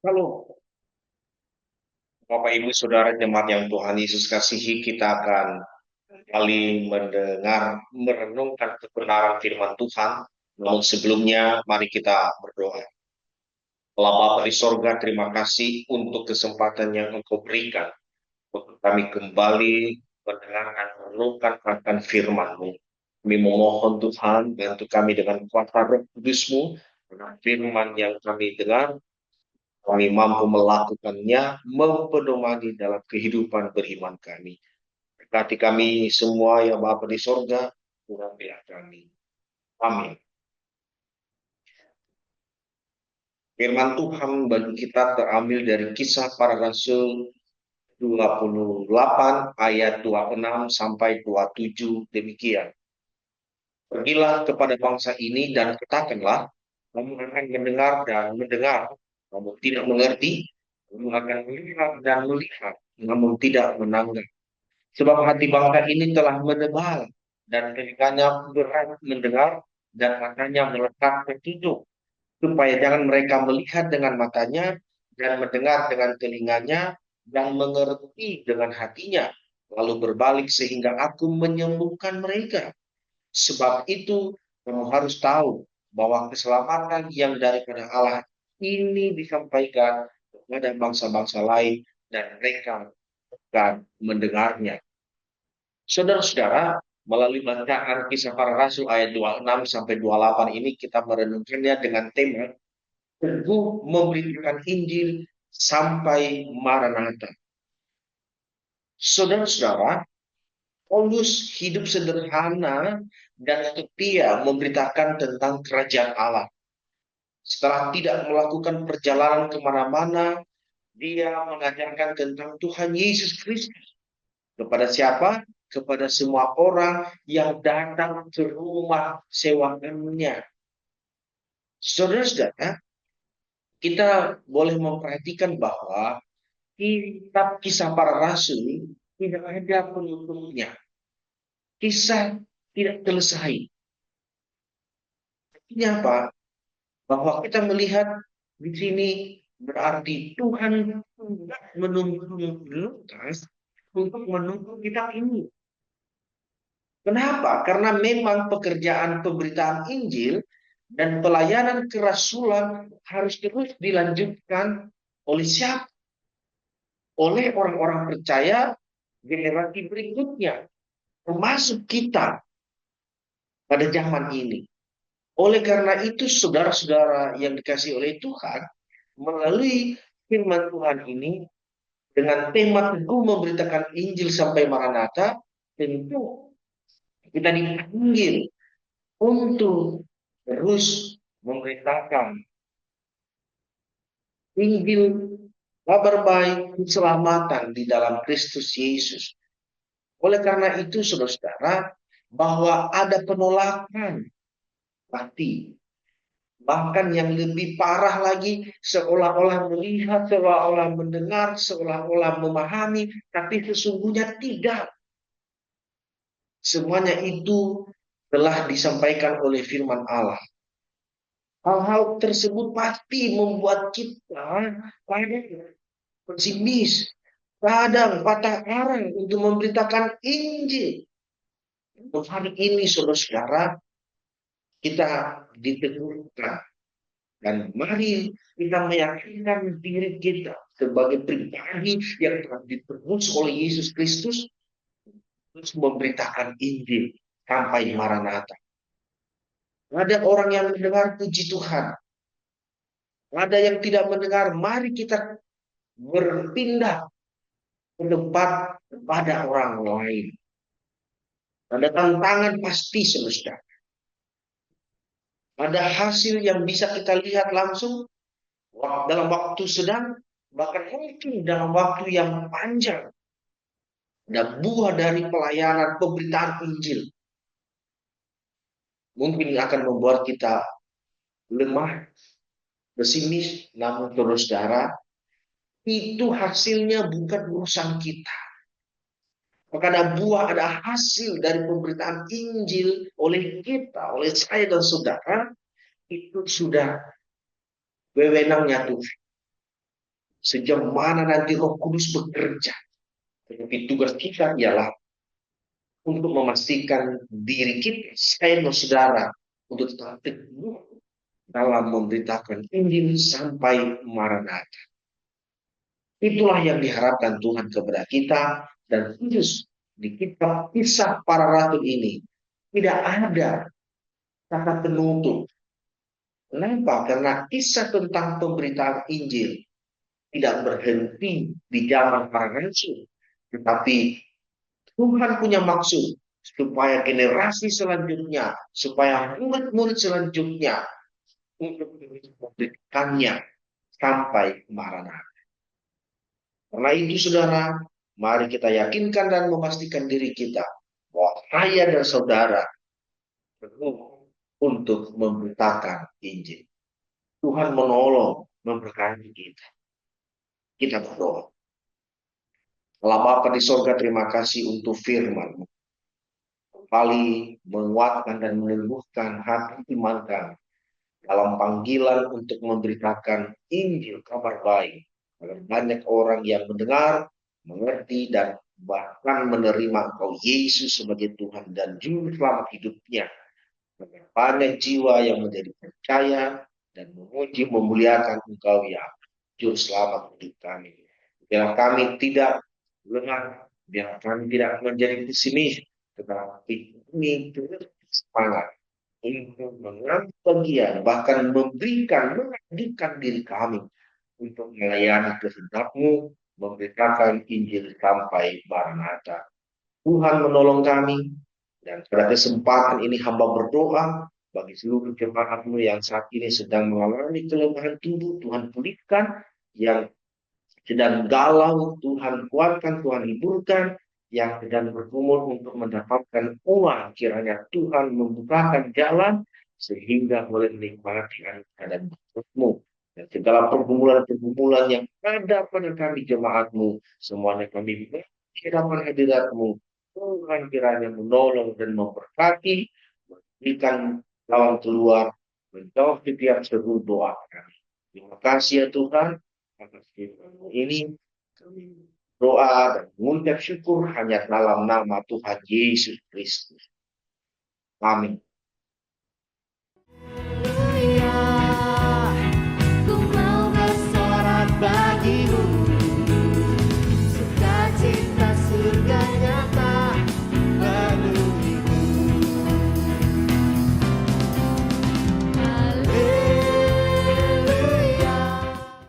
Kalau Bapak Ibu Saudara jemaat yang Tuhan Yesus kasihi, kita akan kembali mendengar merenungkan kebenaran firman Tuhan. Namun sebelumnya mari kita berdoa. Allah Bapa di sorga, terima kasih untuk kesempatan yang Engkau berikan untuk kami kembali mendengarkan merenungkan akan firman-Mu. Kami memohon Tuhan bantu kami dengan kuasa Roh Kudus-Mu, dengan firman yang kami dengar kami mampu melakukannya, mempedomani dalam kehidupan beriman kami. Berkati kami semua ya Bapa di sorga, urapilah kami. Amin. Firman Tuhan bagi kita terambil dari Kisah Para Rasul 28 ayat 26 sampai 27 demikian. Pergilah kepada bangsa ini dan katakanlah, kamu akan mendengar dan mendengar, kamu tidak mengerti, kamu akan melihat dan melihat, namun tidak menanggapi. Sebab hati bangsa ini telah menebal dan telinganya berat mendengar dan matanya melekat tertutup, supaya jangan mereka melihat dengan matanya dan mendengar dengan telinganya dan mengerti dengan hatinya, lalu berbalik sehingga aku menyembuhkan mereka. Sebab itu kamu harus tahu bahwa keselamatan yang daripada Allah ini disampaikan kepada bangsa-bangsa lain dan mereka akan mendengarnya. Saudara-saudara, melalui bacaan Kisah Para Rasul ayat 26 sampai 28 ini kita merenungkannya dengan tema teguh memberitakan Injil sampai Maranatha. Saudara-saudara, Paulus hidup sederhana dan setia memberitakan tentang kerajaan Allah. Setelah tidak melakukan perjalanan kemana-mana, dia mengajarkan tentang Tuhan Yesus Kristus. Kepada siapa? Kepada semua orang yang datang ke rumah sewaannya. Saudara-saudara, kita boleh memperhatikan bahwa kitab Kisah Para Rasul tidak ada penutupnya. Kisah tidak selesai. Artinya apa? Bahwa kita melihat di sini berarti Tuhan tidak menuntut Lukas untuk menuntut kita ini. Kenapa? Karena memang pekerjaan pemberitaan Injil dan pelayanan kerasulan harus terus dilanjutkan oleh siapa? Oleh orang-orang percaya generasi berikutnya, termasuk kita pada zaman ini. Oleh karena itu, saudara-saudara yang dikasihi oleh Tuhan, melalui firman Tuhan ini, dengan tema teguh memberitakan Injil sampai Maranatha, tentu kita dipanggil untuk terus memberitakan Injil, kabar baik, keselamatan di dalam Kristus Yesus. Oleh karena itu, saudara-saudara, bahwa ada penolakan hati. Bahkan yang lebih parah lagi, seolah-olah melihat, seolah-olah mendengar, seolah-olah memahami, tapi sesungguhnya tidak. Semuanya itu telah disampaikan oleh firman Allah. Hal-hal tersebut pasti membuat kita kadang pesimis, kadang patah arang untuk memberitakan Injil. Untuk hari ini, saudara-saudara, kita diteguhkan. Dan mari kita meyakinkan diri kita sebagai pribadi yang telah ditebus oleh Yesus Kristus terus memberitakan Injil sampai Maranatha. Ada orang yang mendengar puji Tuhan. Ada yang tidak mendengar. Mari kita berpindah ke tempat kepada orang lain. Ada tantangan pasti semesta. Ada hasil yang bisa kita lihat langsung dalam waktu sedang, bahkan mungkin dalam waktu yang panjang. Ada buah dari pelayanan pemberitaan Injil. Mungkin akan membuat kita lemah, pesimis, namun saudara, itu hasilnya bukan urusan kita. Maka ada buah, ada hasil dari pemberitaan Injil oleh kita, oleh saya dan saudara, itu sudah wewenangnya Tuhan. sejauh mana nanti Roh Kudus bekerja. Tetapi tugas kita ialah untuk memastikan diri kita, saya dan saudara, untuk tetap teguh dalam memberitakan Injil sampai Maranatha. Itulah yang diharapkan Tuhan kepada kita, dan khusus di kitab Kisah Para Rasul ini tidak ada kata penutup. Kenapa? Karena kisah tentang pemberitaan Injil tidak berhenti di zaman para rasul, tetapi Tuhan punya maksud supaya generasi selanjutnya, supaya murid-murid selanjutnya untuk memberikannya sampai Maranatha. Karena itu, saudara, mari kita yakinkan dan memastikan diri kita bahwa saya dan saudara perlu untuk memberitakan Injil. Tuhan menolong, memberkati kita. Kita berdoa. Allah Bapa di sorga, terima kasih untuk firman-Mu. Kembali menguatkan dan meneguhkan hati iman kami dalam panggilan untuk memberitakan Injil, kabar baik, agar banyak orang yang mendengar, mengerti, dan bahkan menerima Engkau Yesus sebagai Tuhan dan Juru Selamat hidupnya. Banyak jiwa yang menjadi percaya dan memuji memuliakan Engkau ya Juru Selamat hidup kami. Biar kami tidak lengah, biar kami tidak menjadi pesimis, tetapi kami terus semangat untuk mengambil bagian, bahkan mengabdikan diri kami untuk melayani kehendak-Mu, memberitakan Injil sampai Maranatha. Tuhan menolong kami, dan pada kesempatan ini hamba berdoa bagi seluruh jemaat-Mu yang saat ini sedang mengalami kelemahan tubuh, Tuhan pulihkan, yang sedang galau, Tuhan kuatkan, Tuhan hiburkan, yang sedang bergumul untuk mendapatkan uang, kiranya Tuhan membukakan jalan sehingga boleh menikmati anugerah dan berkat-Mu. Dan segala pergumulan-pergumulan yang ada pada kami jemaat-Mu, semuanya kami hadapan hadirat-Mu. Tuhan kiranya menolong dan memberkati, memberikan jalan keluar, menjawab setiap seru doa kami. Terima kasih ya Tuhan, atas firman-Mu ini kami doa dan mengucap syukur hanya dalam nama Tuhan Yesus Kristus. Amin.